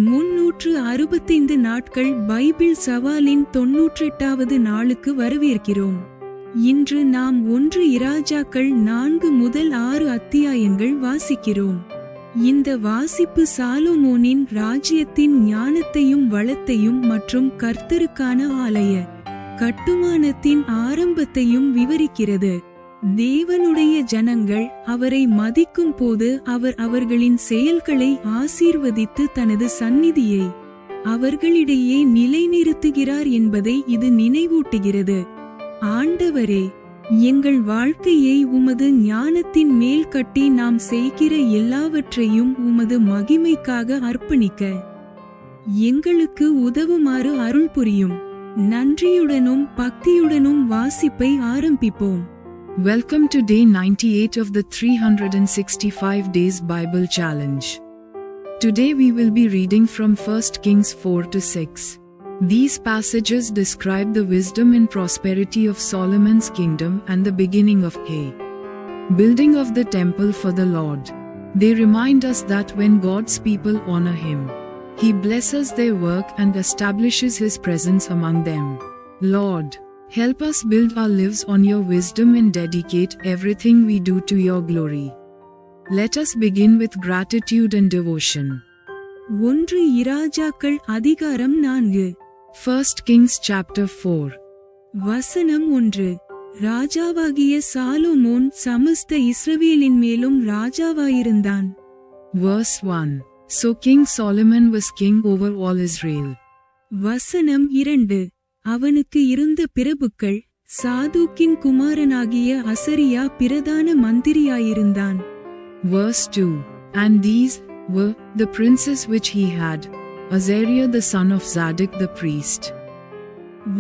365 நாட்கள் பைபிள் சவாலின் 98வது நாளுக்கு வரவேற்கிறோம். இன்று நாம் 1 இராஜாக்கள் 4 முதல் 6 அத்தியாயங்கள் வாசிக்கிறோம். இந்த வாசிப்பு சாலொமோனின் ராஜ்யத்தின் ஞானத்தையும் வளத்தையும் மற்றும் கர்த்தருக்கான ஆலய கட்டுமானத்தின் ஆரம்பத்தையும் விவரிக்கிறது. தேவனுடைய ஜனங்கள் அவரை மதிக்கும் போது அவர் அவர்களின் செயல்களை ஆசீர்வதித்து தனது சந்நிதியை அவர்களிடையே நிலைநிறுத்துகிறார் என்பதை இது நினைவூட்டுகிறது. ஆண்டவரே, எங்கள் வாழ்க்கையை உமது ஞானத்தின் மேல் கட்டி நாம் செய்கிற எல்லாவற்றையும் உமது மகிமைக்காக அர்ப்பணிக்க எங்களுக்கு உதவுமாறு அருள் புரியும். நன்றியுடனும் பக்தியுடனும் வாசிப்பை ஆரம்பிப்போம். Welcome to day 98 of the 365 Days Bible Challenge. Today we will be reading from 1 Kings 4 to 6. These passages describe the wisdom and prosperity of Solomon's kingdom and the beginning of building of the temple for the Lord. They remind us that when God's people honor Him, He blesses their work and establishes His presence among them. Lord, help us build our lives on your wisdom and dedicate everything we do to your glory. Let us begin with gratitude and devotion. 1 இராஜாக்கள் அதிகாரம் 4. 1 Kings chapter 4. வசனம் 1. ராஜாவாகிய சாலொமோன் சமஸ்த இஸ்ரவேலின் மேலும் ராஜாவாயிருந்தான். Verse 1. So King Solomon was king over all Israel. வசனம் 2. அவனுக்கு இருந்த பிரபுக்கள், சாதூக்கின் குமாரனாகிய அசரியா பிரதான மந்திரியாயிருந்தான். Verse 2. And these were the princes which he had, Azariah the son of Zadok the priest.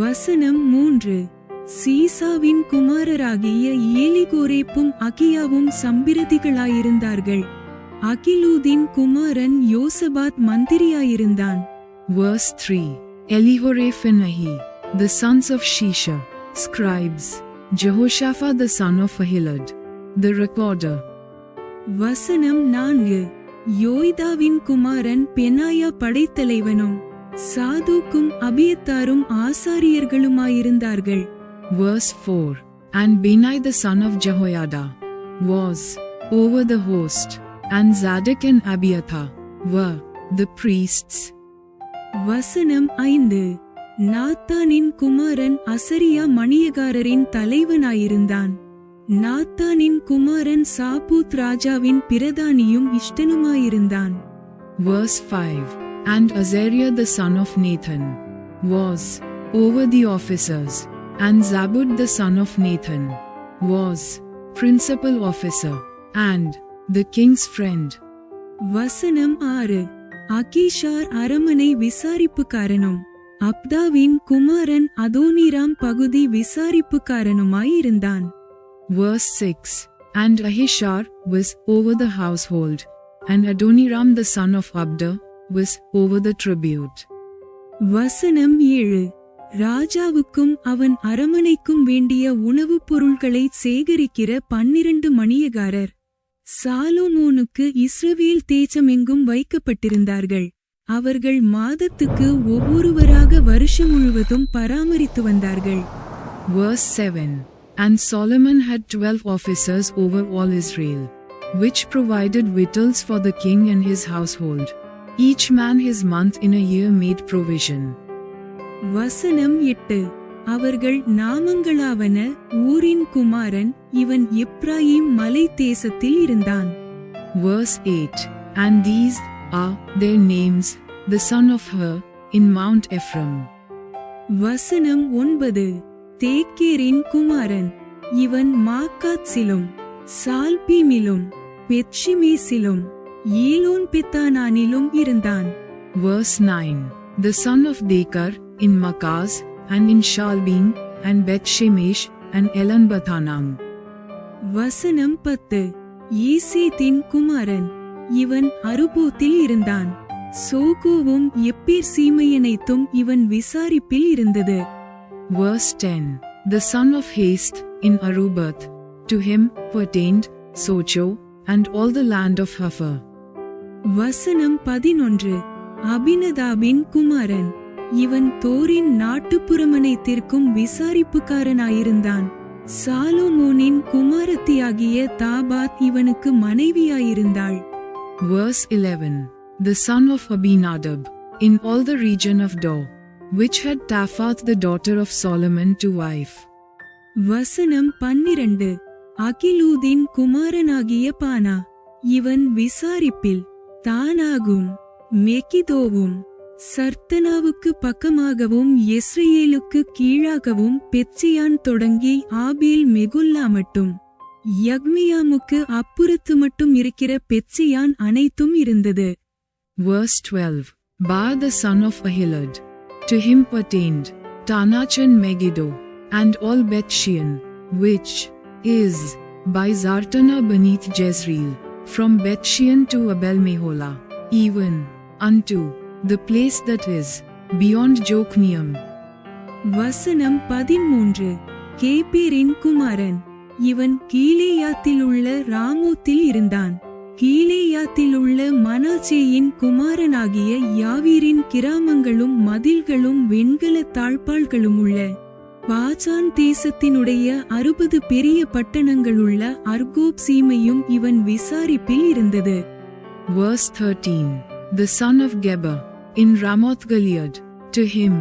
வசனம் 3. சீசாவின் குமாரராகிய ஏலிகோரேப்பும் அகியாவும் சம்பிரதிகளாயிருந்தார்கள். அகிலூதின் குமாரன் யோசபாத் மந்திரியாயிருந்தான். Verse 3. Elihoreph and Ahi, the sons of Shisha, scribes, Jehoshaphat the son of Ahilud, the recorder. வசனம் 4. யோய்தாவின் குமாரன் Benaiah படைத்தலைவனும் சாதூக்கும் அபியத்தாரும் ஆசாரியர்களுமாயிருந்தார்கள். Verse 4. And Benai the son of Jehoiada was over the host, and Zadok and Abiathar were the priests. வசனம் 5. நாத்தானின் குமாரன் அசரியா மணியகாரரின் தலைவனாயிருந்தான். நாத்தானின் குமாரன் Zabud ராஜாவின் பிரதானியும் இஷ்டனுமாயிருந்தான். Verse 5. And Azariah the son of Nathan was over the officers, and Zabud the son of Nathan was principal officer, and the king's friend. வசனம் 6. Ahishar அரமனை விசாரிப்புக்காரனும் அப்தாவின் குமாரன் Adoniram பகுதி விசாரிப்புக்காரனுமாயிருந்தான். Verse 6. And Ahishar was over the household, and Adoniram the son of Abda was over the tribute. வசனம் 7. ராஜாவுக்கும் அவன் அரமனைக்கும் வேண்டிய உணவுப் பொருள்களை சேகரிக்கிற 12 மணியகாரர் சாலொமோனுக்கு இஸ்ரவேல் தேசமெங்கும் வைக்கப்பட்டிருந்தார்கள். அவர்கள் மாதத்துக்கு ஒவ்வொருவராக வருஷம் முழுவதும் பராமரித்து வந்தார்கள். Verse 7. And Solomon had 12 officers over all Israel, which provided victuals for the king and his household. Each man his month in a year made provision. வசனம் 8. அவர்கள் நாமங்களாவன, ஊரின் குமாரன், இவன் எப்ராயிம் மலை தேசத்தில் இருந்தான். Verse 8. And these are their names, the son of Hur, in Mount Ephraim. வசனம் 9. தேக்கேரின் குமாரன், இவன் மாக்காத்சிலும் சால்பீமிலும் பெத்ஷிமேசிலும் ஏலோன் பெத்தானானிலும் இருந்தான். Verse 9. The son of Dekar, in Makaz, and in Shalbim, and Beth-Shemesh, and Elanbathanam. வசனம் 10. ஈசேத்தின் குமாரன், இவன் அருபோத்தில் இருந்தான். சோகோவும் எப்பேர் சீமையனைத்தும் இவன் விசாரிப்பில் இருந்தது. Verse 10. The son of Haste, in Arubath, to him pertained Socho, and all the land of Hafar. வசனம் 11. அபினதாபின் குமாரன். இவன் தோரின் நாட்டுப்புறமனைத்திற்கும் விசாரிப்புக்காரனாயிருந்தான். சாலோமோனின் குமாரத்தியாகிய தாபாத் இவனுக்கு மனைவியாயிருந்தாள். Verse 11. The son of Abinadab, in all the region of Dor, which had Taphath the daughter of Solomon to wife. வசனம் 12. அகிலூதின் குமாரனாகிய பானா. இவன் விசாரிப்பில் தானாகும் மெகிதோவும் சர்த்தனாவுக்கு பக்கமாகவும் எஸ்ரேலுக்கு கீழாகவும் பெத்சியான் தொடங்கி ஆபேல் மெகுல்லா மட்டும் யக்மியாமுக்கு அப்புறத்து மட்டும் இருக்கிற பெத்சியான் அனைத்தும் இருந்தது. Verse 12. Bar the son of Ahilud, to him pertained Tanach and Megiddo, and all Bethshean, which is by Zartana beneath Jezreel, from Bethshean to Abel Meholah, even unto the place that is beyond Jokneam. வசனம் 13. கேபேரின் குமாரன். இவன் கீலேயாத்திலுள்ள ராமோத்தில் இருந்தான். கீலேயாத்திலுள்ள மனாசேயின் குமாரனாகிய யாவீரின் கிராமங்களும் மதில்களும் வெண்கல தாழ்பாள்களும் உள்ள பாசான் தேசத்தினுடைய 60 பெரிய பட்டணங்களுள்ள அர்கோப் சீமையும் இவன் விசாரிப்பில் இருந்தது. Verse 13. The son of Geber, in Ramoth Gilead, to him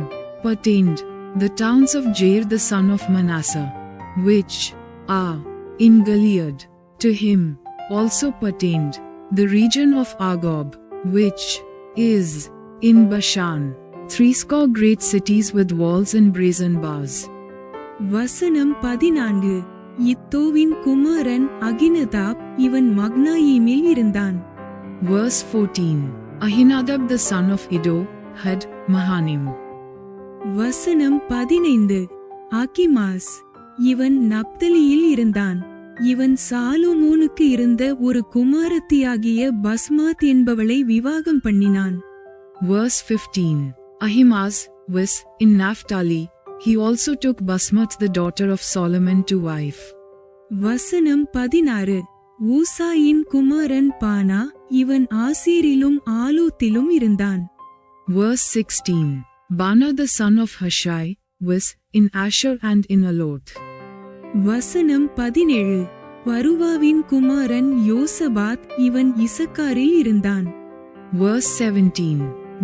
pertained the towns of Jair the son of Manasseh, which are in Gilead. To him also pertained the region of Argob, which is in Bashan, 80 great cities with walls and brazen bars. வசனம் 14. இத்தோவின் குமாரன் அகினதாப். இவன் மக்னாயீமில் இருந்தான். Verse 14. Ahinadab the son of Iddo had Mahanim. வசனம் 15. அகிமாஸ். இவன் நப்தலியில் இருந்தான். இவன் சாலோமோனுக்கு இருந்த ஒரு குமாரத்தியாகிய பஸ்மாத் என்பவளை விவாகம் பண்ணினான். Verse 15. Ahimaaz was in Naphtali. He also took Basmath the daughter of Solomon to wife. வசனம் 16. ஊசாயின் குமாரன் பானா. இவன் ஆசேரிலும் ஆலோத்திலும் இருந்தான். Verse 16. Bana the son of Hushai was in Asher and in Aloth. வசனம் 17. பருவாவின் குமாரன் யோசபாத். இவன் இசக்காரில் இருந்தான். Verse 17.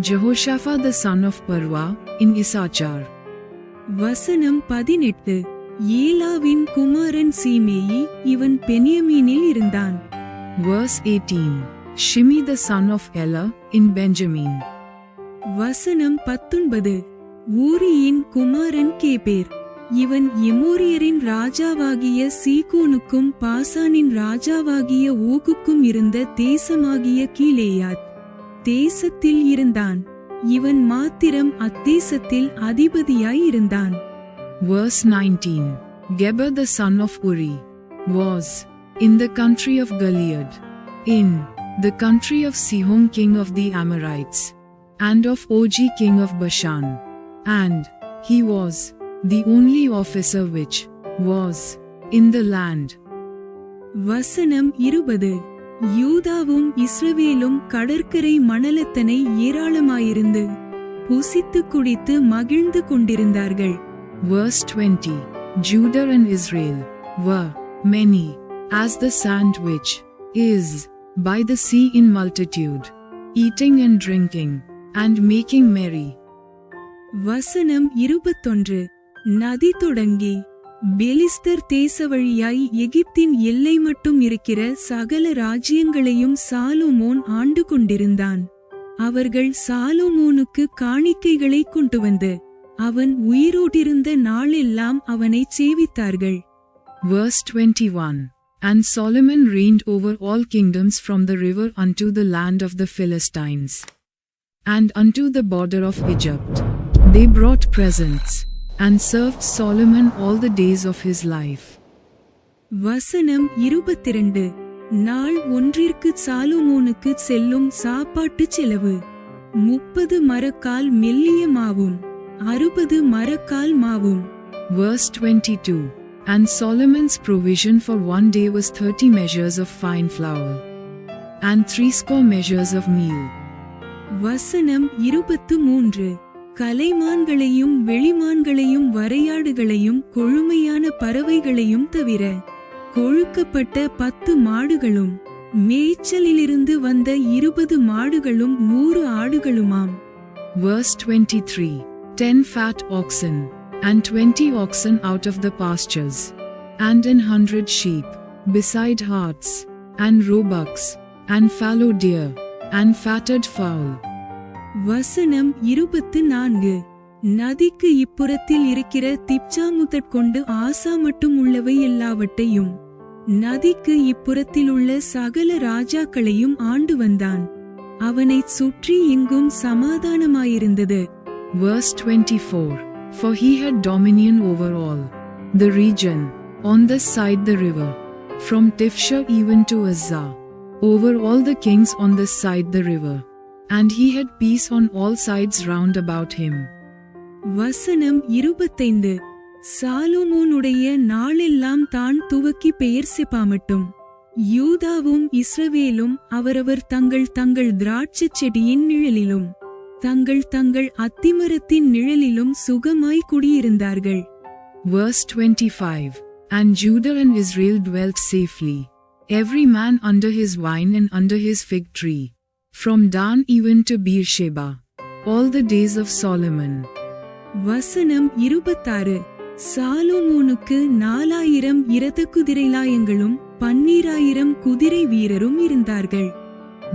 Jehoshaphat the son of Parwa in Issachar. வசனம் 18. ஏலாவின் குமாரன் சீமேயி. இவன் பென்யமீனில் இருந்தான். Verse 18. Shimi the son of Ela in Benjamin. வசனம் 19. ஊரியின் குமாரன் கேபேர். இவன் எமோரியரின் ராஜாவாகிய சீகோனுக்கும் பாசானின் ராஜாவாகிய ஓகுக்கும் இருந்த தேசமாகிய கீலேயாத் தேசத்தில் இருந்தான். இவன் மாத்திரம் அத்தேசத்தில் அதிபதியாய் இருந்தான். Verse 19. Geber the son of Uri was in the country of Gilead, in the country of Sihon king of the Amorites, and of Og king of Bashan, and he was the only officer which was in the land. வசனம் 20. யூதாவும் இஸ்ரவேலும் கடற்கரை மணலத்தனை ஏராளமாயிருந்து புசித்து குடித்து மகிழ்ந்து கொண்டிருந்தார்கள். Verse 20. Judah and Israel were many as the sand which is by the sea in multitude, eating and drinking and making merry. வசனம் 21. நதி தொடங்கி பெலிஸ்தர் தேச வழியாய் எகிப்தின் எல்லை மட்டும் இருக்கிற சகல ராஜ்யங்களையும் சாலோமோன் ஆண்டு கொண்டிருந்தான். அவர்கள் சாலோமோனுக்கு காணிக்கைகளை கொண்டு வந்து அவன் உயிரோடிருந்த நாளெல்லாம் அவனை சேவித்தார்கள். Verse 21. And Solomon reigned over all kingdoms from the river unto the land of the Philistines, and unto the border of Egypt. They brought presents, and served Solomon all the days of his life. வசனம் 22. நாள் ஒன்றிற்கு சாலோமோனுக்கு செல்லும் சாப்பாட்டு செலவு 30 மரக்கால் மெல்லிய மாவும் 60 மரக்கால் மாவும். Verse 22. And Solomon's provision for one day was 30 measures of fine flour, and 80 measures of meal. வசனம் 23. கலைமான்களையும் வெளிமான்களையும் வரையாடுகளையும் கொழுமையான பறவைகளையும் தவிர கொழுக்கப்பட்ட 10 மாடுகளும் மேய்ச்சலிலிருந்து வந்த 20 மாடுகளும் 100 ஆடுகளுமாம். Verse 23. 10 fat oxen, and 20 oxen out of the pastures, and 100 sheep, beside harts, and roebucks, and fallow deer, and fatted fowl. வசனம் 24. நதிக்கு இப்புறத்தில் இருக்கிற திப்சா முதற்கொண்டு ஆசா மட்டும் உள்ளவை எல்லாவற்றையும் நதிக்கு இப்புறத்தில் உள்ள சகல ராஜாக்களையும் ஆண்டு வந்தான். அவனைச் சுற்றி எங்கும் சமாதானமாயிருந்தது. Verse 24. For he had dominion over all the region, on this side the river, from Tifsha even to Azzah, over all the kings on this side the river, and he had peace on all sides round about him. வசனம் 25. சாலோமோனுடைய நாளெல்லாம் தான் துவக்கி Beersheba மட்டும் யூதாவும் இஸ்ரவேலும் அவரவர் தங்கள் தங்கள் திராட்சைச் செடியின் நிழலிலும் தங்கள் தங்கள் அத்திமரத்தின் நிழலிலும் சுகமாய் குடியிருந்தார்கள். Verse 25. And Judah and Israel dwelt safely, every man under his vine and under his fig tree, from Dan even to Beersheba, all the days of Solomon. வசனம் 26. சாலோமோனுக்கு 4000 இரத குதிரைலாயங்களும் 12000 குதிரை வீரரும் இருந்தார்கள்.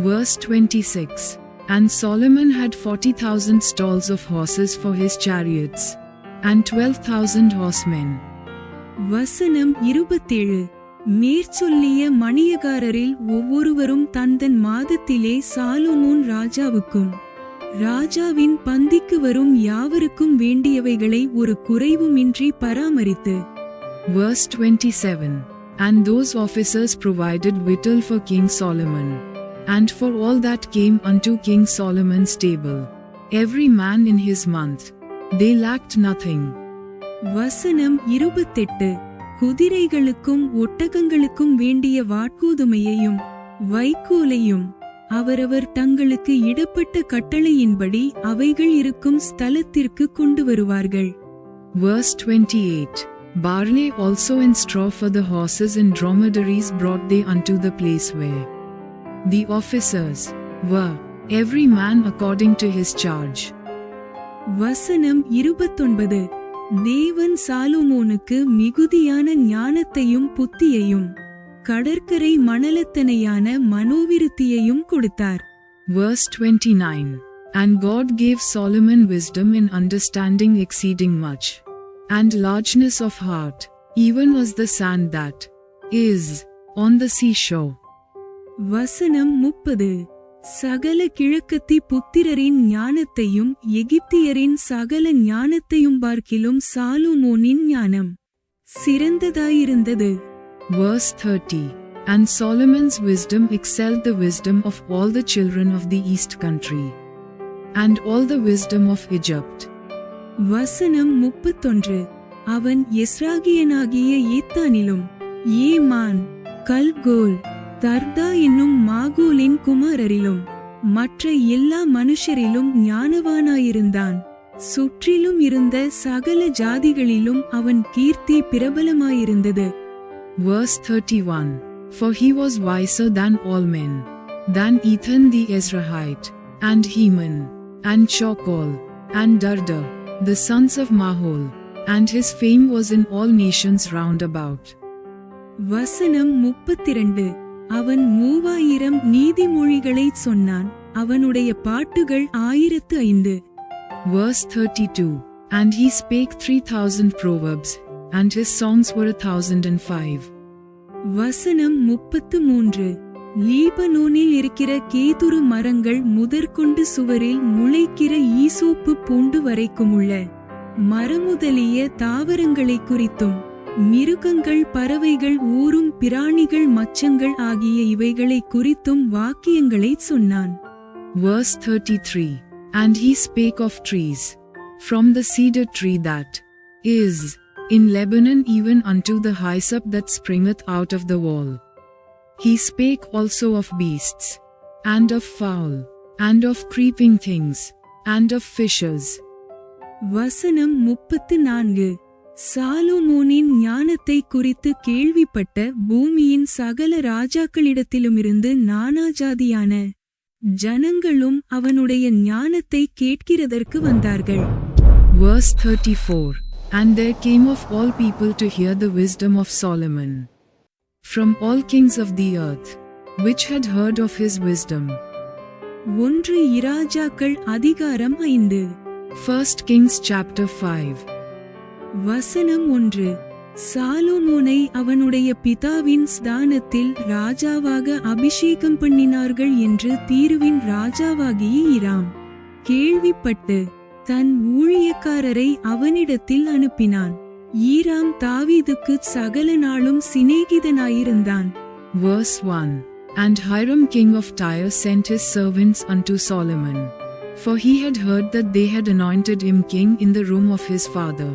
Verse 26. And Solomon had 40,000 stalls of horses for his chariots, and 12,000 horsemen. வசனம் 27. மேற்சொல்லிய மணியகாரரில் ஒவ்வொருவரும் தந்தன் மாதத்திலே சாலோமோன் ராஜாவுக்கும் ராஜாவின் பந்திக்கு வரும் யாவருக்கும் வேண்டியவைகளை ஒரு குறைவுமின்றி பராமரித்து. Verse 27. And those officers provided victual for King Solomon, and for all that came unto King Solomon's table, every man in his month. They lacked nothing. வசனம் 28. குதிரைகளுக்கும் ஒட்டகங்களுக்கும் வேண்டிய வாட்கோதுமையையும் வைக்கோலையும் அவரவர் தங்களுக்கு இடப்பட்ட கட்டளையின்படி அவைகள் இருக்கும் ஸ்தலத்திற்கு கொண்டு வருவார்கள். Verse 28. Barley also and straw for the horses and dromedaries brought they unto the place where the officers were, every man according to his charge. வசனம் 29. தேவன் சாலோமோனுக்கு மிகுதியான ஞானத்தையும் புத்தியையும் கடற்கரை மணலத்தனையான மனோவிருத்தியையும் கொடுத்தார். Verse 29. And God gave Solomon wisdom in understanding exceeding much, and largeness of heart, even as the sand that is on the seashore. வசனம் 30. சகல கிழக்கத்தி புத்திரரின் ஞானத்தையும் எகிப்தியரின் சகல ஞானத்தையும் பார்க்கிலும் சாலோமோனின் ஞானம் சிறந்ததாயிருந்தது. Verse 30. And Solomon's wisdom excelled the wisdom of all the children of the east country, and all the wisdom of Egypt. வசனம் 31. அவன் எஸ்ராகியனாகிய ஏத்தானிலும் ஏமான் கல்கோல் தர்தா என்னும் மாகோலின் குமாரரிலும் மற்ற எல்லா மனுஷரிலும் ஞானவானாயிருந்தான். சுற்றிலும் இருந்த சகல ஜாதிகளிலும் அவன் கீர்த்தி பிரபலமாயிருந்தது. Verse 31. For he was wiser than all men, than Ethan the Ezrahite, and Heman, and Chokol, and Darda, the sons of Mahol, and his fame was in all nations round about. வசனம் 32. அவன் 3000 நீதிமொழிகளைச் சொன்னான். அவனுடைய பாட்டுகள் 1005. Verse 32. And he spake 3000 proverbs, and his songs were 1005. வசனம் 33. லீபனோனில் இருக்கிற கேதுரு மரங்கள் முதற்கொண்டு சுவரில் முளைக்கிற ஈசோப்பு பூண்டு வரைக்குமுள்ள மரமுதலிய தாவரங்களை குறித்தும் மிருகங்கள் பறவைகள் ஊரும் பிராணிகள் மச்சங்கள் ஆகிய இவைகளை குறித்தும் வாக்கியங்களைச் சொன்னான். Verse 33. And he spake of trees, from the cedar tree that is in Lebanon even unto the hyssop that springeth out of the wall. He spake also of beasts, and of fowl, and of creeping things, and of fishes. வசனம் 34. சாலோமோனின் ஞானத்தை குறித்து கேள்விப்பட்ட பூமியின் சகல ராஜாக்களிடத்திலுமிருந்து நானாஜாதியான ஜனங்களும் அவனுடைய ஞானத்தை கேட்கிறதற்கு வந்தார்கள். Verse 34. And there came of all people to hear the wisdom of Solomon, from all kings of the earth, which had heard of his wisdom. 1 இராஜாக்கள் அதிகாரம் 5. 1 Kings chapter 5. வசனம் 1. சாலோமோனை அவனுடைய பிதாவின் ஸ்தானத்தில் ராஜாவாக அபிஷேகம் பண்ணினார்கள் என்று தீருவின் ராஜாவாகிய ஈராம் கேள்விப்பட்டு தன் ஊழியக்காரரை அவனிடத்தில் அனுப்பினான். ஈராம் தாவீதுக்கு சகல நாளும் சிநேகிதனாயிருந்தான். Verse 1. And Hiram king of Tyre sent his servants unto Solomon, for he had heard that they had anointed him king in the room of his father.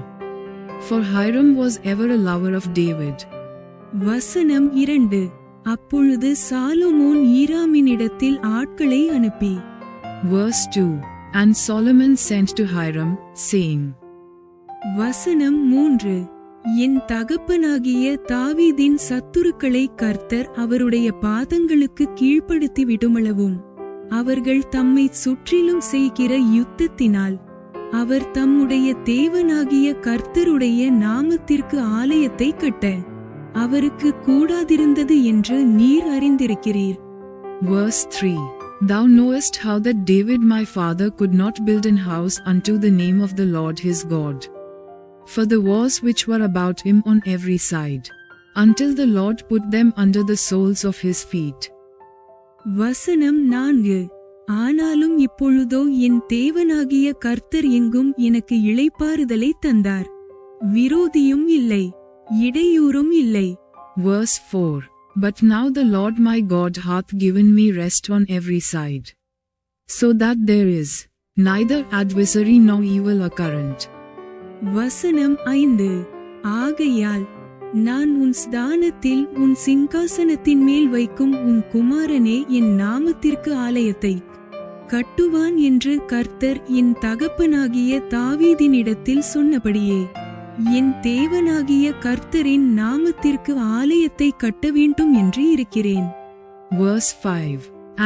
For Hiram was ever a lover of David. வசனம் 2. அப்பொழுது சாலோமோன் ஈராமினிடத்தில் ஆட்களை அனுப்பி. Verse 2. And Solomon sent to Hiram, saying. வசனம் 3. என் தகப்பனாகிய தாவீதின் சத்துருக்களை கர்த்தர் அவருடைய பாதங்களுக்கு கீழ்ப்படுத்தி விடுமளவும் அவர்கள் தம்மை சுற்றிலும் செய்கிற யுத்தத்தினால் அவர் தம்முடைய தேவனாகிய கர்த்தருடைய நாமத்திற்கு ஆலயத்தை கட்ட அவருக்கு கூடாதிருந்தது என்று நீர் அறிந்திருக்கிறீர். Verse 3. Thou knowest how that David my father could not build an house unto the name of the Lord his God, for the wars which were about him on every side, until the Lord put them under the soles of his feet. வசனம் 4. ஆனாலும் இப்பொழுதோ என் தேவனாகிய கர்த்தர் எங்கும் எனக்கு இளைப்பாறுதலை தந்தார், விரோதியும் இல்லை, இடையூறும் இல்லை. Verse 4. But now the Lord my God hath given me rest on every side, so that there is neither adversary nor evil occurrent. வசனம் 5. ஆகையால் நான் உன் ஸ்தானத்தில் உன் சிங்காசனத்தின் மேல் வைக்கும் உன் குமாரனே என் நாமத்திற்கு ஆலயத்தை கட்டுவான் என்று கர்த்தர் என் தகப்பனாகிய தாவீதினிடத்தில் சொன்னபடியே என் தேவனாகிய கர்த்தரின் நாமத்திற்கு ஆலயத்தை கட்ட வேண்டும் என்று இருக்கிறேன். Verse 5.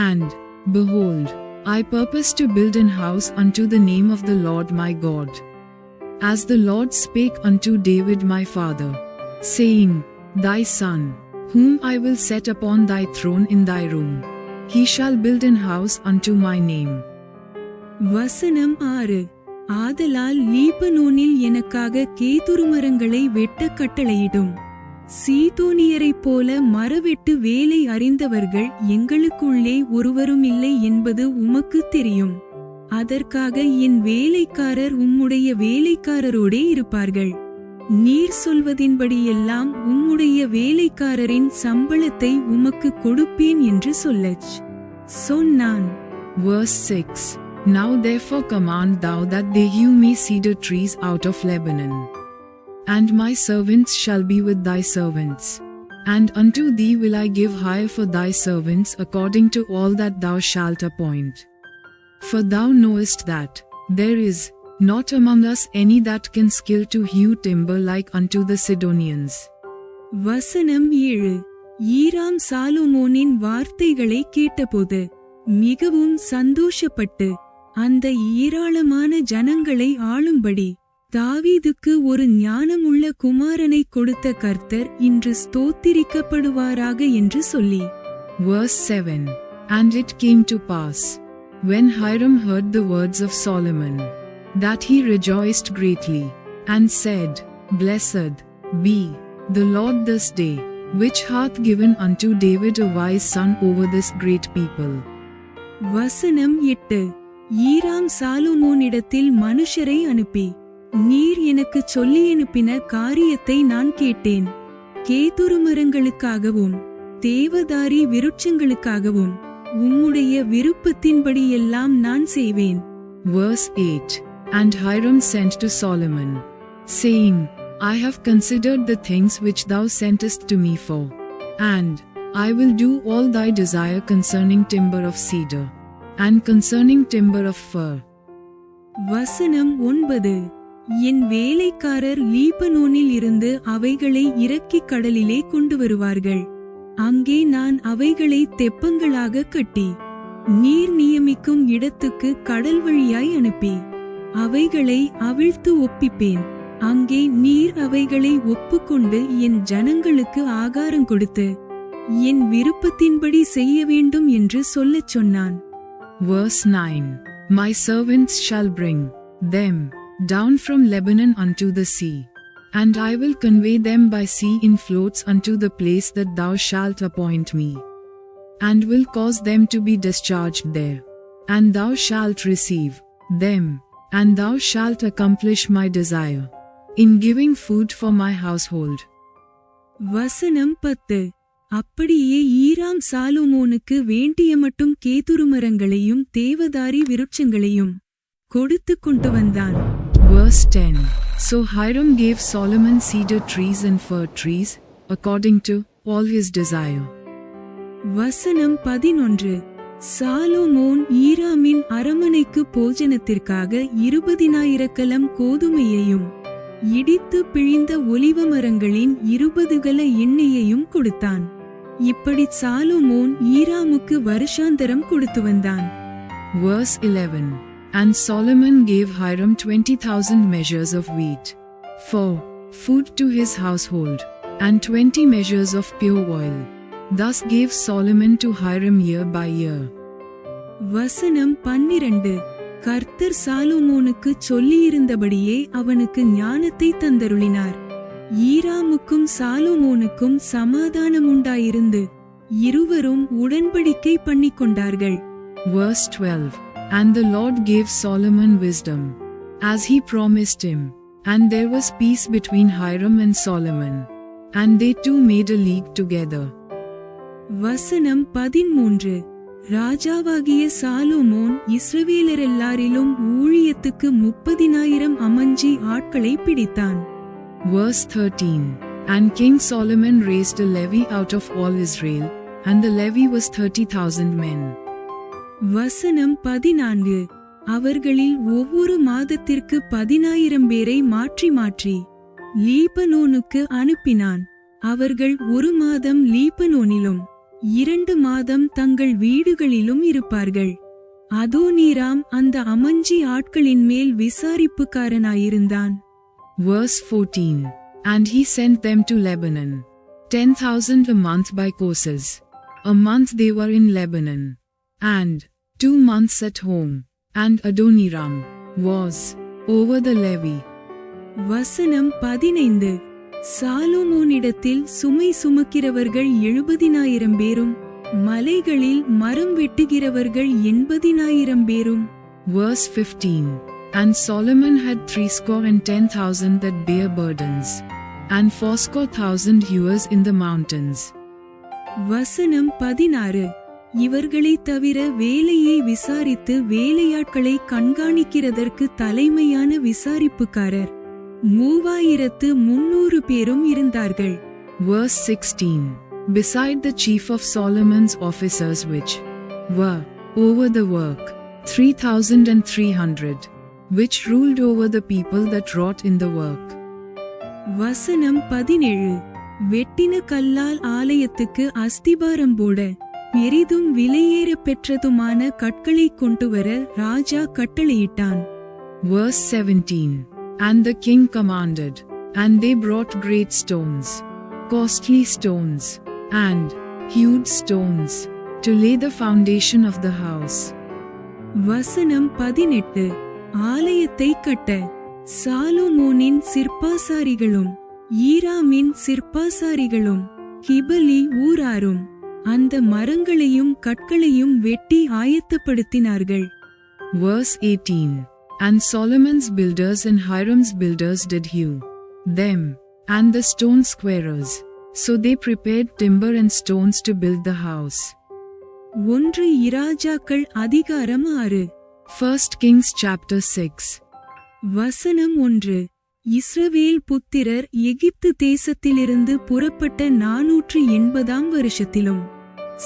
And, behold, I purpose to build an house unto the name of the Lord my God, as the Lord spake unto David my father, saying, Thy son, whom I will set upon thy throne in thy room, he shall build an house unto my name. வசனம் 6. ஆதலால் லீபனோனில் எனக்காக கேதுரு மரங்களை வெட்ட கட்டளையிடும். சீதோனியரைப் போல மரவெட்டு வேலை அறிந்தவர்கள் எங்களுக்குள்ளே ஒருவரும் இல்லை என்பது உமக்கு தெரியும். அதற்காக என் வேலைக்காரர் உம்முடைய வேலைக்காரரோடே இருப்பார்கள். நீர் சொல்வதின்படியெல்லாம் உம்முடைய வேலைக்காரரின் சம்பளத்தை உமக்கு கொடுப்பேன் என்று சொல்லச் சொன்னான். Verse 6. Now therefore command thou that they hew me cedar trees out of Lebanon, and my servants shall be with thy servants, and unto thee will I give hire for thy servants according to all that thou shalt appoint. For thou knowest that there is not among us any that can skill to hew timber like unto the Sidonians. வசனம் 7. ஈராம் சாலோமோனின் வார்த்தைகளை கேட்டபோது மிகவும் சந்தோஷப்பட்டு அந்த ஏராளமான ஜனங்களை ஆளும்படி தாவீதுக்கு ஒரு ஞானமுள்ள குமாரனை கொடுத்த கர்த்தர் இன்று ஸ்தோத்திரிக்கப்படுவாராக என்று சொல்லி. Verse 7. And it came to pass, when Hiram heard the words of Solomon, that he rejoiced greatly, and said, Blessed be the Lord this day, which hath given unto David a wise son over this great people. வசனம் 8. ஈராம் சாலோமோனிடத்தில் மனுஷரை அனுப்பி, நீர் எனக்கு சொல்லியனுப்பின காரியத்தை நான் கேட்டேன். கேதுரு மரங்களுக்காகவும் தேவதாரி விருட்சங்களுக்காகவும் உம்முடைய விருப்பத்தின்படியெல்லாம் நான் செய்வேன். Verse 8. And Hiram sent to Solomon, saying, I have considered the things which thou sentest to me for, and I will do all thy desire concerning timber of cedar, and concerning timber of fir. வசனம் 9. என் வேலைக்காரர் லீபனோனில் இருந்து அவைகளை இறக்கி கடலிலே கொண்டு வருவார்கள். அங்கே நான் அவைகளை தெப்பங்களாக கட்டி நீர் நியமிக்கும் இடத்துக்கு கடல் வழியாய் அனுப்பி அவைகளை அவிழ்த்து ஒப்பிப்பேன். அங்கே நீர் அவைகளை ஒப்புக்கொண்டு என் ஜனங்களுக்கு ஆகாரம் கொடுத்து என் விருப்பத்தின்படி செய்ய வேண்டும் என்று சொல்லச் சொன்னான். Verse 9. My servants shall bring them down from Lebanon unto the sea, and I will convey them by sea in floats unto the place that thou shalt appoint me, and will cause them to be discharged there. And thou shalt receive them, and thou shalt accomplish my desire, in giving food for my household. வசனம் 10. அப்படியே ஈராம் சாலொமோனுக்கு வேண்டிய மட்டும் கேதுரு மரங்களையும் தேவதாரி விருட்சங்களையும் கொடுத்து கொண்டு வந்தான். Verse 10. So Hiram gave Solomon cedar trees and fir trees, according to all his desire. வசனம் 11. சாலொமோன் ஈராமின் அரமனைக்கு போஜனத்திற்காக 20,000 கலம் கோதுமையையும் இடித்து பிழிந்த ஒலிவ மரங்களின் 20 கல எண்ணெயையும் கொடுத்தான். இப்படி சாலொமோன் ஈராமுக்கு வருஷாந்தரம் கொடுத்து வந்தான். Verse 11. And Solomon gave Hiram 20,000 measures of wheat for food to his household, and 20 measures of pure oil. Thus gave Solomon to Hiram year by year. வசனம் 12. கர்த்தர் சாலொமோனுக்கு சொல்லியிருந்தபடியே அவனுக்கு ஞானத்தை தந்தருளினார். ஈராமுக்கும் சாலொமோனுக்கும் சமாதானமுண்டாயிருந்து இருவரும் உடன்படிக்கை பண்ணிக்கொண்டார்கள். Verse 12. And the Lord gave Solomon wisdom, as he promised him, and there was peace between Hiram and Solomon, and they two made a league together. வசனம் 13. ராஜாவாகிய சாலொமோன் இஸ்ரவேலரெல்லாரிலும் ஊழியத்துக்கு 30,000 அமஞ்சி ஆட்களை பிடித்தான். Verse 13. And King Solomon raised a levy out of all Israel, and the levy was 30,000 men. வசனம் 14. அவர்களில் ஒவ்வொரு மாதத்திற்கு 10,000 பேரை மாற்றி மாற்றி லீபனோனுக்கு அனுப்பினான். அவர்கள் 1 மாதம் லீபனோனிலும் 2 மாதம் தங்கள் வீடுகளிலும் இருப்பார்கள். அதோனீராம் அந்த அமஞ்சி ஆட்களின் மேல் விசாரிப்புக்காரனாயிருந்தான். Verse 14. And he sent them to Lebanon, 10,000 a month by courses. A month they were in Lebanon, and 2 months at home, and Adoniram was over the levy. வசனம் 15. சாலொமோனிடத்தில் சுமை சுமக்கிறவர்கள் 70,000 பேரும் மலைகளில் மரம் வெட்டுகிறவர்கள் 80,000 பேரும். Verse 15. And Solomon had 70,010 that bear burdens, and 80,000 hewers in the mountains. வசனம் 16. இவர்களைத் தவிர வேலையை விசாரித்து வேலையாட்களை கண்காணிக்கிறதற்கு தலைமையான விசாரிப்புக்காரர் 3,300 பேரும் இருந்தார்கள். Verse 16. Beside the chief of Solomon's officers which were over the work, 3,300, which ruled over the people that wrought in the work. வசனம் 17. வெட்டின கல்லால் ஆலயத்துக்கு அஸ்திபாரம் போட பெரிதும் விலையேற பெற்றதுமான கற்களை கொண்டுவர ராஜா கட்டளையிட்டான். Verse 17. And the king commanded, and they brought great stones, costly stones, and hewed stones, to lay the foundation of the house. வசனம் 18. ஆலயத்தை கட்ட சாலொமோனின் சிற்பாசாரிகளும் ஈராமின் சிற்பாசாரிகளும் கிபலி ஊராரும் அந்த மரங்களையும் கற்களையும் வெட்டி ஆயத்தப்படுத்தினார்கள். Verse 18. And Solomon's builders and Hiram's builders did hew them, and the stone squarers, so they prepared timber and stones to build the house. 1 இராஜாக்கள் அதிகாரம் 6. 1 Kings chapter 6. வசனம் 1. இஸ்ரவேல் புத்திரர் எகிப்து தேசத்திலிருந்து புறப்பட்ட 480 வருஷத்திலும்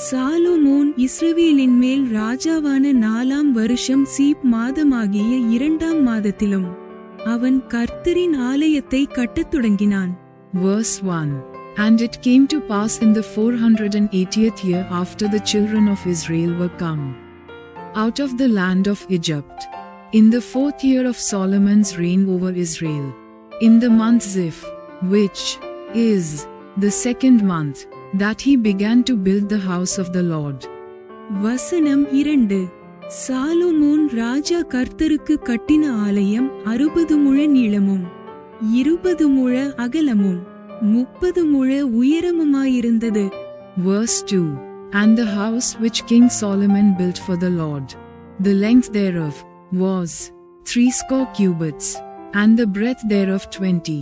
சாலொமோன் இஸ்ரவேலின் மேல் ராஜாவான 4ஆம் வருஷம் சீப் மாதமாகிய 2ஆம் மாதத்திலும் அவன் கர்த்தரின் ஆலயத்தை கட்டத் தொடங்கினான். Verse 1. And it came to pass in the 480th year after the children of Israel were come out of the land of Egypt, in the 4th year of Solomon's reign over Israel, in the month Ziph, which is the 2nd month, that he began to build the house of the Lord. வசனம் 2. சாலொமோன் ராஜா கர்த்தருக்கு கட்டின ஆலயம் 60 முழ நீளமும் 20 முழ அகலமும் 30 முழ உயரமுமாயிருந்தது. Verse 2. And the house which King Solomon built for the Lord, the length thereof was 60 cubits, and the breadth thereof 20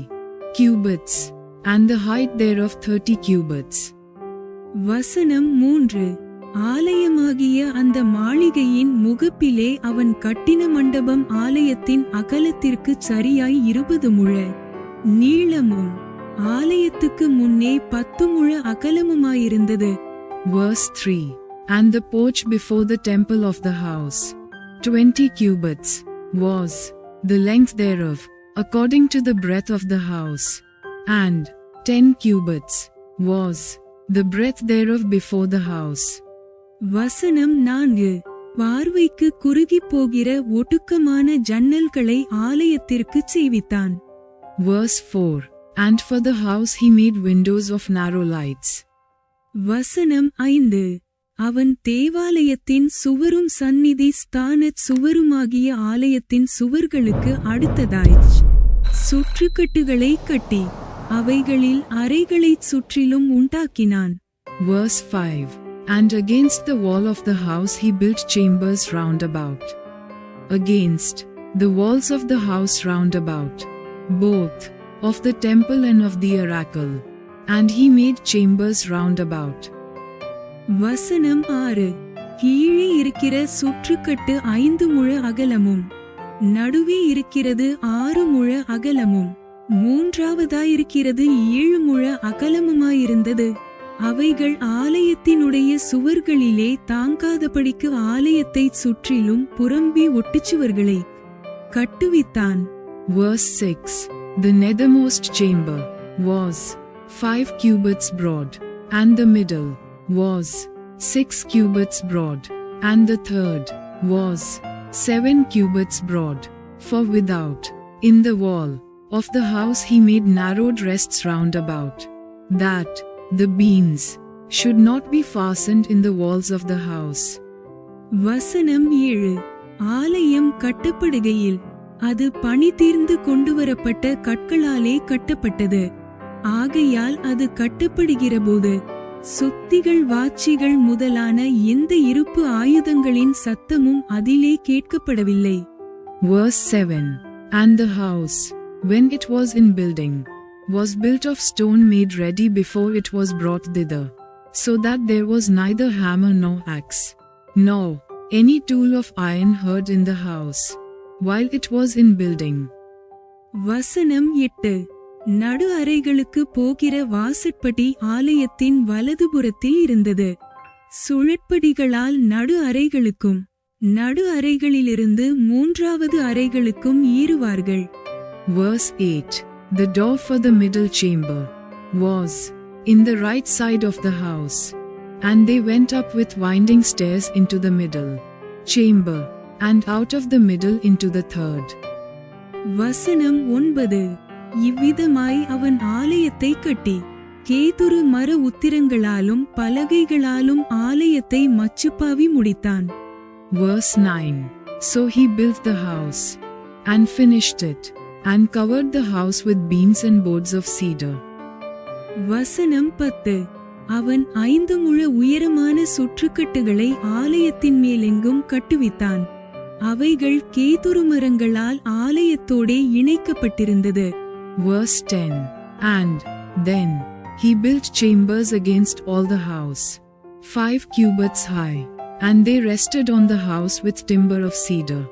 cubits, and the height thereof 30 cubits. வசனம் 3. ஆலயமாகிய அந்த மாளிகையின் முகப்பிலே அவன் கட்டின மண்டபம் ஆலயத்தின் அகலத்திற்கு சரியாய் 20 முழ நீளமும் ஆலயத்துக்கு முன்னே 10 முழ அகலமுமாயிருந்தது. Verse 3. And the porch before the temple of the house, 20 cubits, was the length thereof, according to the breadth of the house, and 10 cubits, was the breadth thereof before the house. வசனம் 4. பார்வைக்கு குறுகிப் போகிற ஒடுக்கமான ஜன்னல்களை ஆலயத்திற்குச் செய்வித்தான். Verse 4. And for the house he made windows of narrow lights. வசனம் 5. அவன் தேவாலயத்தின் சுவரும் சந்நிதி ஸ்தானச் சுவருமாகிய ஆலயத்தின் சுவர்களுக்கு அடுத்ததாய் சுற்றுக்கட்டுகளை கட்டி அவைகளில் அறைகளைச் சுற்றிலும் உண்டாக்கினான். Verse 5. And against the wall of the house he built chambers round about, against the walls of the house round about, both of the temple and of the oracle, and he made chambers round about. வசனம் 6. கீழே இருக்கிற சுற்றுக்கட்டு 5 முழ அகலமும் நடுவே இருக்கிறது 6 முழ அகலமும் மூன்றாவதாயிருக்கிறது 7 முழ அகலமுமாயிருந்தது. அவைகள் ஆலயத்தினுடைய சுவர்களிலே தாங்காதபடிக்கு ஆலயத்தைச் சுற்றிலும் புறம்பி ஒட்டுச்சுவர்களை கட்டுவித்தான். Verse 6. The nethermost chamber was 5 cubits broad, and the middle was 6 cubits broad, and the third was 7 cubits broad. For without, in the wall of the house he made narrowed rests round about, that the beams should not be fastened in the walls of the house. வசனம் 7. ஆலயம் கட்டப்படுகையில் அது பணி தீர்ந்து கொண்டுவரப்பட்ட கற்களாலே கட்டப்பட்டது. ஆகையால் அது கட்டப்படுகிறபோது சுத்திகள் வாச்சிகள் முதலான எந்த இருப்பு ஆயுதங்களின் சத்தமும் அதிலே கேட்கப்படவில்லை. Verse 7. And the house, when it was in building, was built of stone made ready before it was brought thither, so that there was neither hammer nor axe, nor any tool of iron heard in the house, while it was in building. வசனம் 8. நடு அறைகளுக்கு போகிற வாசற்படி ஆலயத்தின் வலதுபுறத்தில் இருந்தது. சுழற்படிகளால் நடு அறைகளுக்கும் நடு அறைகளிலிருந்து மூன்றாவது அறைகளுக்கும் ஈருவார்கள். Verse 8. The door for the middle chamber was in the right side of the house, and they went up with winding stairs into the middle chamber, and out of the middle into the third. வசனம் 9. இவ்விதமாய் அவன் ஆலயத்தை கட்டி கேதுரு மர உத்திரங்களாலும் பலகைகளாலும் ஆலயத்தை மச்சுப்பாவி முடித்தான். Verse 9. So he built the house, and finished it, and covered the house with beams and boards of cedar. வசனம் 10. அவன் 5 முழ உயரமான சுற்றுக்கட்டுகளை ஆலயத்தின் மேலெங்கும் கட்டுவித்தான். அவைகள் கேதுரு மரங்களால் ஆலயத்தோடே இணைக்கப்பட்டிருந்தது. Verse 10. And then he built chambers against all the house, 5 cubits high, and they rested on the house with timber of cedar.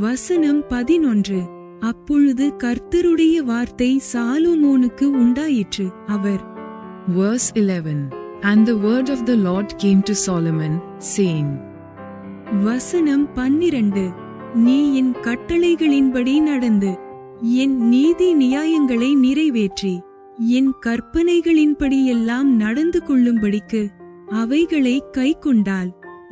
வசனம் 11. அப்பொழுது கர்த்தருடைய வார்த்தை சாலொமோனுக்கு உண்டாயிற்று. அவர் Verse 11. And the word of the Lord came to Solomon, saying, வசனம் 12 நீ என் கட்டளைகளின்படி நடந்து என் நீதி நியாயங்களை நிறைவேற்றி என் கற்பனைகளின்படியெல்லாம் நடந்து கொள்ளும்படிக்கு அவைகளை கைக்கொண்டால்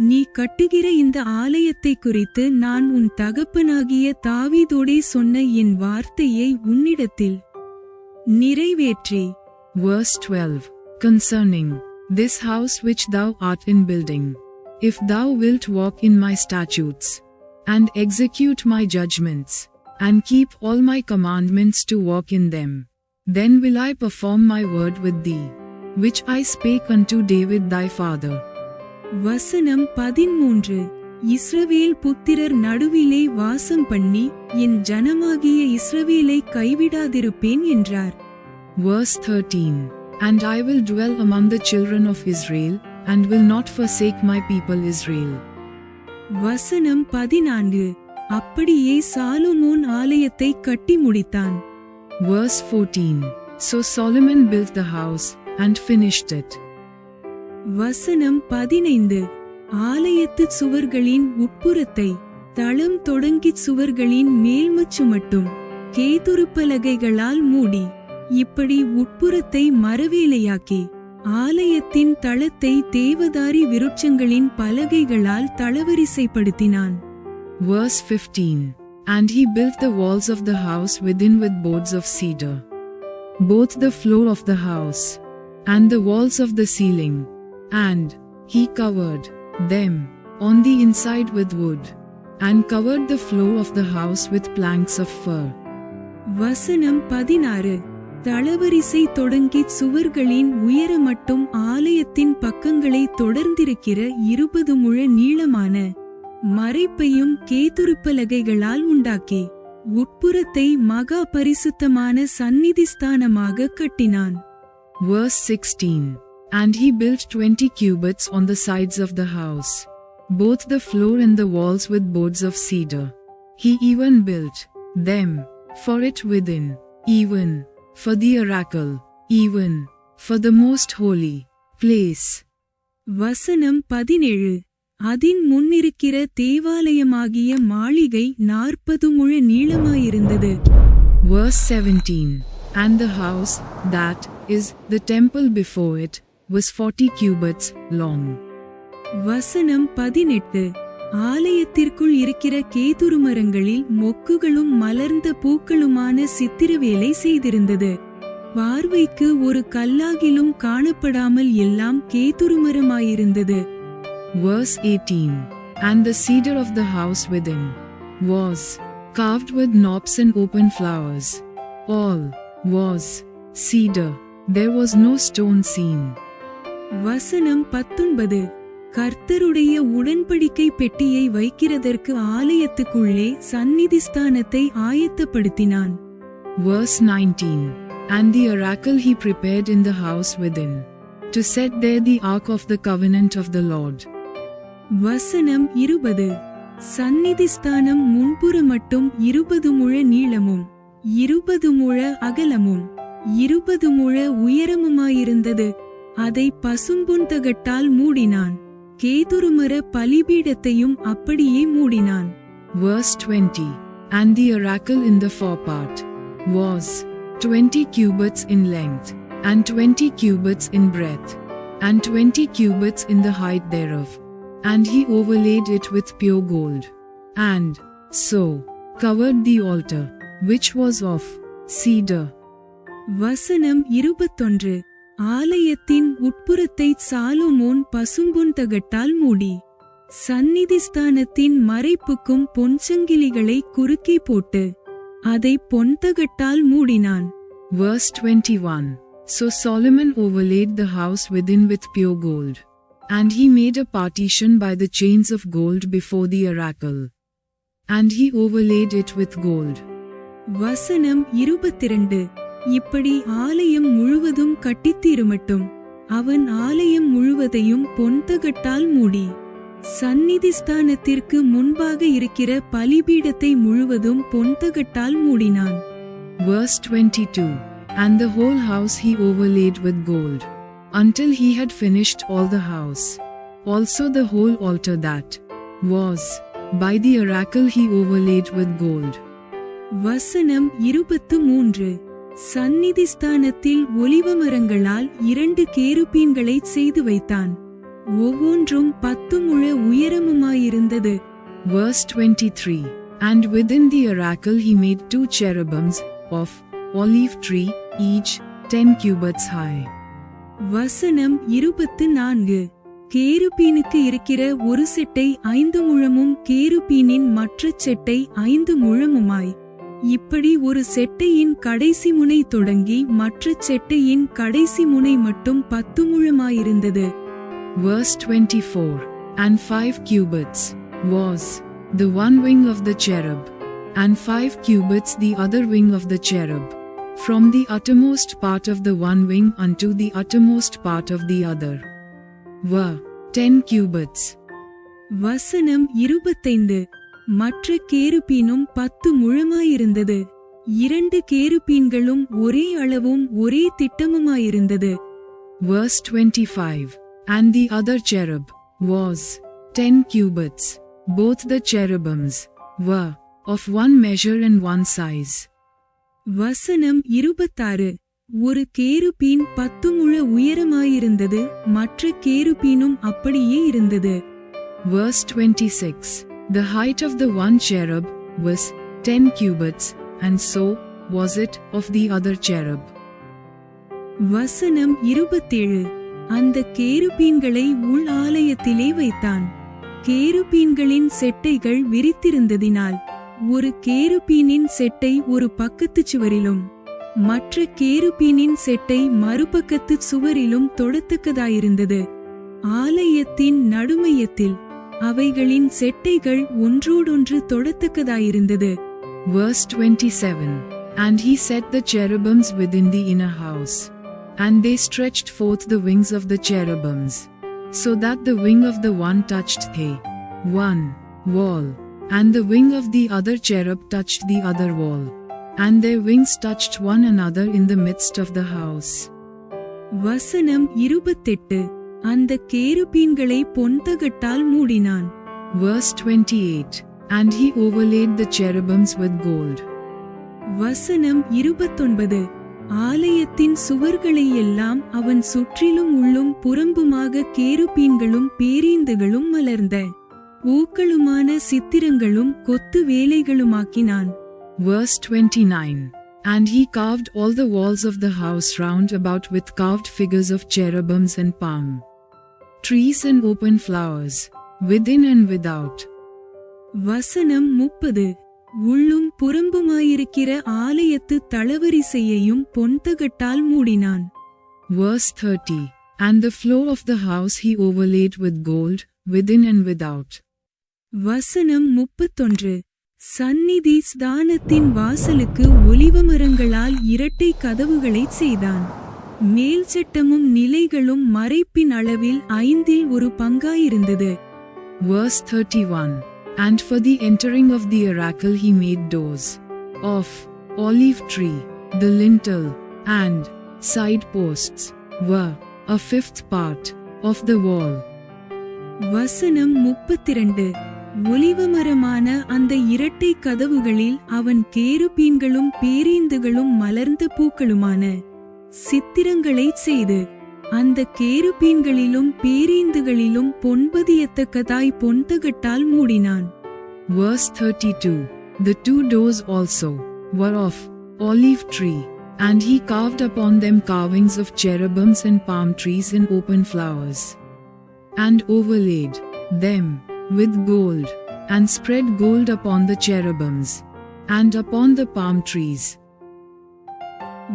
நீ கட்டுகிற இந்த ஆலயத்தை குறித்து நான் உன் தகப்பனாகிய தாவீதோடே சொன்ன என் வார்த்தையை உன்னிடத்தில் நிறைவேற்றி. Verse 12. Concerning this house which thou art in building, if thou wilt walk in my statutes, and execute my judgments, and keep all my commandments to walk in them, then will I perform my word with thee, which I spake unto David thy father. வசனம் 13 இஸ்ரவேல் புத்திரர் நடுவிலே வாசம் பண்ணி என் ஜனமாகிய இஸ்ரவேலை கைவிடாதிருப்பேன் என்றார். Verse 13. And I will dwell among the children of Israel, and will not forsake my people Israel. வசனம் 14 அப்படியே சாலொமோன் ஆலயத்தை கட்டி முடித்தான். Verse 14. So Solomon built the house, and finished it. வசனம் 15 ஆலயத்து சுவர்களின் உட்புறத்தை தளம் தொடங்கிச் சுவர்களின் மேல்மச்சு மட்டும் கேதுருப்பலகைகளால் மூடி இப்படி உட்புறத்தை மரவேலையாக்கி ஆலயத்தின் தளத்தை தேவதாரி விருட்சங்களின் பலகைகளால் தளவரிசைப்படுத்தினான். Verse 15. And he built the walls of the house within with boards of cedar, both the floor of the house, and the walls of the ceiling, and he covered them on the inside with wood, and covered the floor of the house with planks of fir. வசனம் 16 தளவரிசை தொடங்கி சுவர்களின் உயர மட்டும் ஆலயத்தின் பக்கங்களை தொடர்ந்திருக்கிற 20 முழ நீளமான மறைப்பையும் கேதுருப்பலகைகளால் உண்டாக்கி உட்புறத்தை மகா பரிசுத்தமான சந்நிதிஸ்தானமாக கட்டினான். Verse 16. And he built 20 cubits on the sides of the house, both the floor and the walls with boards of cedar. He even built them for it within, even for the oracle, even for the most holy place. வசனம் 17 அதின் முன்னிருக்கிற தேவாலயமாகிய மாளிகை 40 முழ நீளமாயிருந்தது. Verse 17. And the house, that is, the temple before it, was 40 cubits long. வசனம் 18 ஆலயத்திற்குள் இருக்கிற கேதுரு மரங்களில் மொக்குகளும் மலர்ந்த பூக்களுமான சித்திரவேலை செய்திருந்தது. பார்வைக்கு ஒரு கல்லாகிலும் காணப்படாமல் எல்லாம் கேதுருமரமாயிருந்தது. Verse 18. And the cedar of the house within was carved with knops and open flowers. All was cedar. There was no stone seen. வசனம் 19 கர்த்தருடைய உடன்படிக்கை பெட்டியை வைக்கிறதற்கு ஆலயத்துக்குள்ளே சந்நிதிஸ்தானத்தை ஆயத்தப்படுத்தினான். Verse 19. And the oracle he prepared in the house within, to set there the ark of the covenant of the Lord. வசனம் 20 சந்நிதிஸ்தானம் முன்புற மட்டும் 20 முழ நீளமும் 20 முழ அகலமும் 20 முழ உயரமுமாயிருந்தது. அதை பசும்பொன் தகட்டால் மூடினான். கேதுருமர பலிபீடத்தையும் அப்படியே மூடினான். Verse 20. And the oracle in the forepart was 20 cubits in length, and 20 cubits in breadth, and 20 cubits in the height thereof. And he overlaid it with pure gold, and so covered the altar, which was of cedar. வசனம் 21 ஆலயத்தின் உட்புறத்தை சாலொமோன் பசும்பொன் தகட்டால் மூடி சந்நிதிஸ்தானத்தின் மறைப்புக்கும் பொன்சங்கிலிகளை குறுக்கே போட்டு அதை பொன்தகட்டால் மூடினான். Verse 21. So Solomon overlaid the house within with pure gold, and he made a partition by the chains of gold before the oracle, and he overlaid it with gold. வசனம் 22 இப்படி ஆலயம் முழுவதும் கட்டித்தீருமட்டும் அவன் ஆலயம் முழுவதையும் பொன்தகட்டால் மூடி சந்நிதிஸ்தானத்திற்கு முன்பாக இருக்கிற பலிபீடத்தை முழுவதும் பொன்தகட்டால் மூடினான். Verse 22. And the whole house he overlaid with gold. until he had finished all the house. Also the whole altar that was by the oracle he overlaid with gold. வசனம் 23. சந்நிதி ஸ்தானத்தில் ஒலிவ மரங்களால் 2 கேருபீன்களை செய்து வைத்தான். ஒவ்வொன்றும் 10 முழ உயரமுமாயிருந்தது. Verse 23. And within the oracle he made 2 cherubims of olive tree, each 10 cubits high. வசனம் 24. கேருபீனுக்கு இருக்கிற ஒரு செட்டை 5 முழமும் கேருபீனின் மற்ற செட்டை 5 முழமுமாய், இப்படி ஒரு செட்டையின் கடைசி முனை தொடங்கி மற்ற செட்டையின் கடைசி முனை மட்டும் 10 முழமாயிருந்தது. Verse 24. And 5 cubits was the one wing of the cherub, and 5 cubits the other wing of the cherub, from the uttermost part of the one wing unto the uttermost part of the other, were 10 cubits. வசனம் 25. மற்ற கேருபீனும் 10 முழமாயிருந்தது. 2 கேருபீன்களும் ஒரே அளவும் ஒரே திட்டமுமாயிருந்தது. Verse 25. And the other cherub was 10 cubits. Both the cherubims were of one measure and one size. வசனம் 26. ஒரு கேருபீன் 10 முழ உயரமாயிருந்தது, மற்ற கேருபீனும் அப்படியே இருந்தது. Verse 26. The height of the one cherub was 10 cubits, and so was it of the other cherub. வசனம் 27. அந்த கேருபீன்களை உள் ஆலயத்திலே வைத்தான். கேருபீன்களின் செட்டைகள் விரித்திருந்ததினால் ஒரு கேருபீனின் செட்டை ஒரு பக்கத்து சுவரிலும் மற்ற கேருபீனின் செட்டை மறுபக்கத்து சுவரிலும் தொடத்தக்கதாயிருந்தது. ஆலயத்தின் நடுமையத்தில் அவைகளின் செட்டைகள் ஒன்றோடொன்று தொடத்தக்கதாயிருந்தது. Verse 27. And he set the cherubims within the inner house, and they stretched forth the wings of the cherubims, so that the wing of the one touched the one wall, and the wing of the other cherub touched the other wall, and their wings touched one another in the midst of the house. வசனம் 28. அந்த கேருபீன்களை பொன்தகட்டால் மூடினான். Verse 28. And he overlaid the cherubims with gold. வசனம் 29. ஆலயத்தின் சுவர்களை எல்லாம் அவன் சுற்றிலும் உள்ளும் புறம்புமாக கேருபீன்களும் பேரீந்துகளும் மலர்ந்த பூக்களுமான சித்திரங்களும் கொத்து வேலைகளுமாக்கினான். Verse 29. And he carved all the walls of the house round about with carved figures of cherubims and palm trees and open flowers, within and without. வசனம் 30. உள்ளும் புறம்புமாயிருக்கிற ஆலயத்து தளவரிசையையும் பொன்தகட்டால் மூடினான். Verse 30. And the floor of the house he overlaid with gold, within and without. வசனம் 31. சந்நிதி ஸ்தானத்தின் வாசலுக்கு ஒலிவமரங்களால் 2 கதவுகளைச் செய்தான். மேல் சட்டமும் நிலைகளும் மறைப்பின் அளவில் 1/5 பங்காயிருந்தது. Verse 31. And for the entering of the oracle he made doors of olive tree. The lintel and side posts were 1/5 part of the wall. வசனம் 32. ஒலிவமரமான அந்த 2 கதவுகளில் அவன் கேருபீன்களும் பேரீந்துகளும் மலர்ந்த பூக்களுமான சித்திரங்களைச் செய்து அந்த கேருபீன்களிலும் பேரீந்துகளிலும் பொன்பதியத்தக்கதாய் பொன்தகட்டால் மூடினான். Verse 32. The 2 doors also were of olive tree, and he carved upon them carvings of cherubims and palm trees and open flowers, and overlaid them with gold, and spread gold upon the cherubims, and upon the palm trees.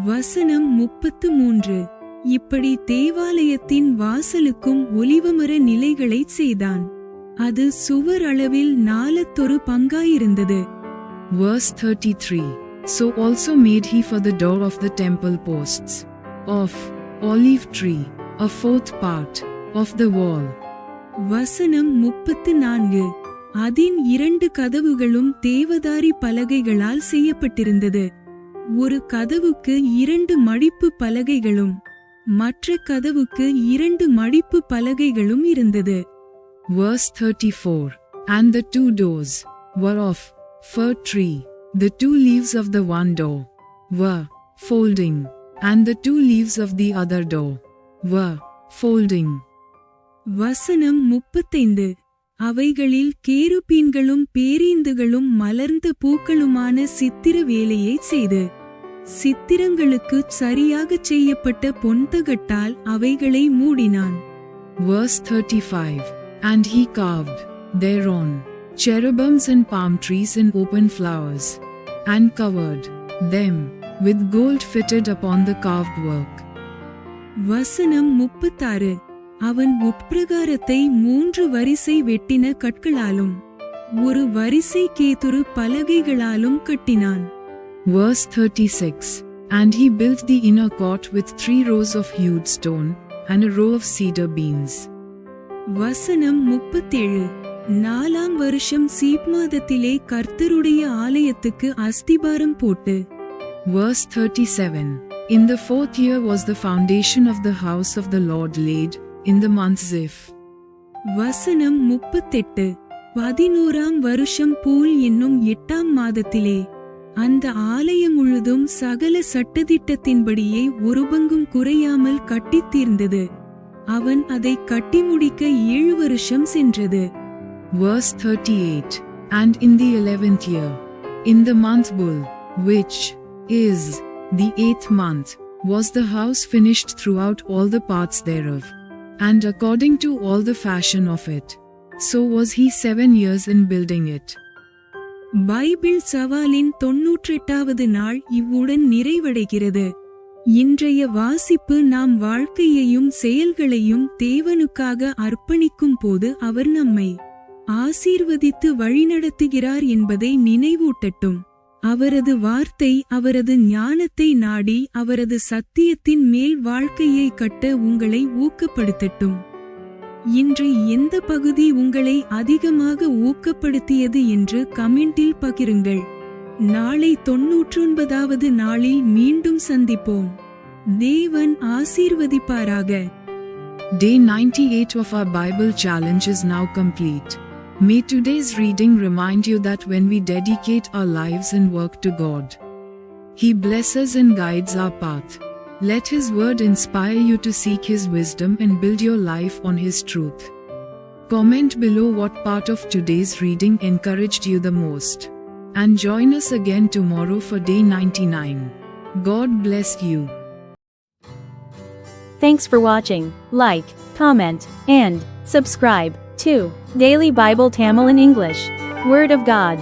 வசனம் 33. இப்படி தேவாலயத்தின் வாசலுக்கும் ஒலிவமர நிலைகளைச் செய்தான். அது சுவர் அளவில் 4 பங்காயிருந்தது. Verse 33. So also made he for the door of the temple posts of olive tree, 1/4 part of the wall. வசனம் 34. அதின் 2 கதவுகளும் தேவதாரி பலகைகளால் செய்யப்பட்டிருந்தது. ஒரு கதவுக்கு 2 மடிப்பு பலகைகளும் மற்ற கதவுக்கு 2 மடிப்பு பலகைகளும் இருந்தது. Verse 34. And the 2 doors were of fir tree. The 2 leaves of the one door were folding, and the 2 leaves of the other door were folding. வசனம் 35. அவைகளில் கேருபீன்களும் பேரீந்துகளும் மலர்ந்த பூக்களுமான சித்திர வேலையைச் செய்து சித்திரங்களுக்குச் சரியாகச் செய்யப்பட்ட பொன்தகட்டால் அவைகளை மூடினான். Verse 35. And he carved thereon cherubims and palm trees and open flowers, and covered them with gold fitted upon the carved work. வசனம் 36. அவன் உட்பிரகாரத்தை 3 வரிசை வெட்டின கற்களாலும் ஒரு வரிசை கேதுரு பலகைகளாலும் கட்டினான். Verse 36. And he built the inner court with 3 rows of hewed stone, and a row of cedar beams. வசனம் 37. 4ஆம் வருஷம் சீப் மாதத்திலே கர்த்தருடைய ஆலயத்துக்கு அஸ்திபாரம் போட்டு. Verse 37. In the 4th year was the foundation of the house of the Lord laid, in the month Ziph. வசனம் 38. 11ஆம் வருஷம் பூல் என்னும் 8ஆம் மாதத்திலே அந்த ஆலயம் முழுதும் சகல சட்டதிட்டத்தின்படியே ஒரு பங்கும் குறையாமல் கட்டித் தீர்ந்தது. அவன் அதை கட்டி முடிக்க 7 வருஷம் சென்றது. Verse 38. And in the 11th year, in the month Bul, which is the 8th month, was the house finished throughout all the parts thereof, and according to all the fashion of it. So was he 7 years in building it. Bible சவாலின் 98வது நாள் இவ்வுடன் நிறைவடைகிறது. இன்றைய வாசிப்பு நாம் வாழ்க்கையையும் செயல்களையும் தேவனுக்காக அர்ப்பணிக்கும் போது அவர் நம்மை ஆசீர்வதித்து வழிநடத்துகிறார் என்பதை நினைவூட்டட்டும். அவரது வார்த்தை அவரது ஞானத்தை நாடி அவரது சத்தியத்தின் மேல் வாழ்க்கையை கட்ட உங்களை ஊக்கப்படுத்தட்டும். இன்று எந்த பகுதி உங்களை அதிகமாக ஊக்கப்படுத்தியது என்று கமெண்டில் பகிருங்கள். நாளை 99வது நாளில் மீண்டும் சந்திப்போம். தேவன் ஆசீர்வதிப்பாராக. Day 98 of our Bible challenge is now complete. May today's reading remind you that when we dedicate our lives and work to God, He blesses and guides our path. Let His word inspire you to seek His wisdom and build your life on His truth. Comment below what part of today's reading encouraged you the most. And join us again tomorrow for day 99. God bless you. Thanks for watching. Like, comment, and subscribe to Daily Bible Tamil in English. Word of God.